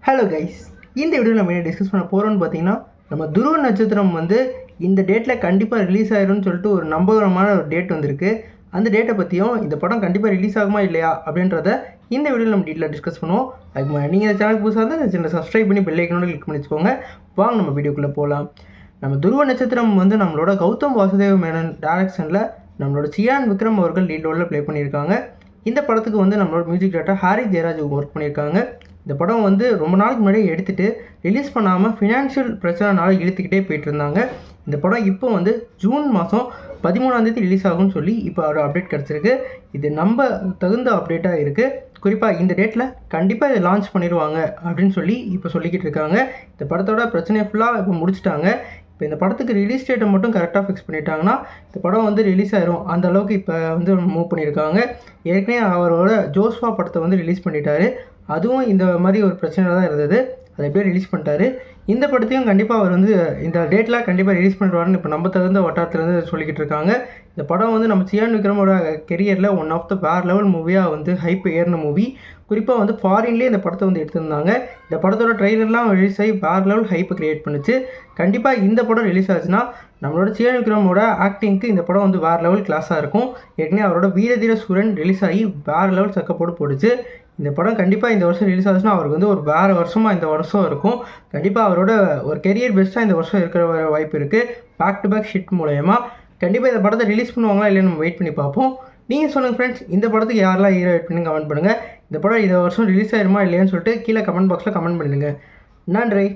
Hello guys, இந்த video நம்ம என்ன டிஸ்கஸ் பண்ண போகிறோம்னு பார்த்தீங்கன்னா, நம்ம துருவ நட்சத்திரம் வந்து இந்த டேட்டில் கண்டிப்பாக ரிலீஸ் ஆயிரும்னு சொல்லிட்டு ஒரு நம்பகரமான ஒரு டேட் வந்திருக்கு. அந்த டேட்டை பற்றியும் இந்த படம் கண்டிப்பாக ரிலீஸ் ஆகுமா இல்லையா அப்படின்றத இந்த வீடியோவில் நம்ம டீட்டெயிலாக டிஸ்கஸ் பண்ணுவோம். அதுக்கு நீங்கள் இந்த சேனல் புதுசாக இருந்தால் இந்த சேனலை சப்ஸ்கிரைப் பண்ணி பெல் ஐக்கனோட கிளிக் பண்ணி வச்சுக்கோங்க. வாங்க நம்ம வீடியோக்குள்ளே போகலாம். நம்ம துருவ நட்சத்திரம் வந்து நம்மளோட கௌதம் வாசுதேவ மேனன் டைரக்ஷனில் நம்மளோட சியான் விக்ரம் அவர்கள் லீட் ரோலில் ப்ளே பண்ணியிருக்காங்க. இந்த படத்துக்கு வந்து நம்மளோட music director Harris Jayaraj work பண்ணியிருக்காங்க. இந்த படம் வந்து ரொம்ப நாளுக்கு முன்னாடி எடுத்துகிட்டு ரிலீஸ் பண்ணாமல் ஃபினான்ஷியல் பிரச்சனைனால இழுத்துக்கிட்டே போயிட்டு இருந்தாங்க. இந்த படம் இப்போ வந்து ஜூன் மாதம் 13ஆம் ரிலீஸ் ஆகும்னு சொல்லி இப்போ ஒரு அப்டேட் கிடச்சிருக்கு. இது நம்ம தகுந்த அப்டேட்டாக இருக்குது. குறிப்பாக இந்த டேட்டில் கண்டிப்பாக இதை லான்ச் பண்ணிடுவாங்க அப்படின்னு சொல்லி இப்போ சொல்லிக்கிட்டு இருக்காங்க. இந்த படத்தோட பிரச்சனையை ஃபுல்லாக இப்போ முடிச்சிட்டாங்க. இப்போ இந்த படத்துக்கு ரிலீஸ் டேட்டை மட்டும் கரெக்டாக ஃபிக்ஸ் பண்ணிட்டாங்கன்னா இந்த படம் வந்து ரிலீஸ் ஆயிரும். அந்த அளவுக்கு இப்போ வந்து மூவ் பண்ணியிருக்காங்க. ஏற்கனவே அவரோட ஜோஸ்வா படத்தை வந்து ரிலீஸ் பண்ணிட்டாரு. அதுவும் இந்த மாதிரி ஒரு பிரச்சனை தான் இருந்தது. அதை எப்படியோ ரிலீஸ் பண்ணிட்டாரு. இந்த படத்தையும் கண்டிப்பாக அவர் வந்து இந்த டேட்டில் கண்டிப்பாக ரிலீஸ் பண்ணிடுவாருன்னு இப்போ நம்ம தகுந்த வட்டாரத்துலேருந்து சொல்லிக்கிட்டு இருக்காங்க. இந்த படம் வந்து நம்ம சியான் விக்ரமோட கெரியரில் ஒன் ஆஃப் த வேறு லெவல் மூவியாக வந்து ஹைப் ஏறின மூவி. குறிப்பாக வந்து ஃபாரின்லேயே இந்த படத்தை வந்து எடுத்திருந்தாங்க. இந்த படத்தோட ட்ரெய்லர்லாம் ரிலீஸ் ஆகி வேறு லெவல் ஹைப்பை க்ரியேட் பண்ணுச்சு. கண்டிப்பாக இந்த படம் ரிலீஸ் ஆச்சுன்னா நம்மளோட சியான் விக்ரமோட ஆக்டிங்க்கு இந்த படம் வந்து வேறு லெவல் கிளாஸாக இருக்கும். ஏற்கனவே அவரோட வீரதீர சூரன் ரிலீஸ் ஆகி வேறு லெவல் சக்கப்போடு போடுச்சு. இந்த படம் கண்டிப்பாக இந்த வருஷம் ரிலீஸ் ஆச்சுன்னா அவருக்கு வந்து ஒரு வேறு வருஷமாக இந்த வருஷம் இருக்கும். கண்டிப்பாக அவரோட ஒரு கெரியர் பெஸ்ட்டாக இந்த வருஷம் இருக்கிற வாய்ப்பு இருக்குது. பேக் டு பேக் ஷிட் மூலயமா கண்டிப்பாக இந்த படத்தை ரிலீஸ் பண்ணுவாங்களா இல்லைன்னு நம்ம வெயிட் பண்ணி பார்ப்போம். நீங்கள் சொல்லுங்கள் ஃப்ரெண்ட்ஸ், இந்த படத்துக்கு யாரெல்லாம் ஹீரோ வெயிட் பண்ணி கமெண்ட் பண்ணுங்கள். இந்த படம் இந்த வருஷம் ரிலீஸ் ஆயிருமா இல்லையான்னு சொல்லிட்டு கீழே கமெண்ட் பாக்ஸில் கமெண்ட் பண்ணிடுங்க. நன்றி.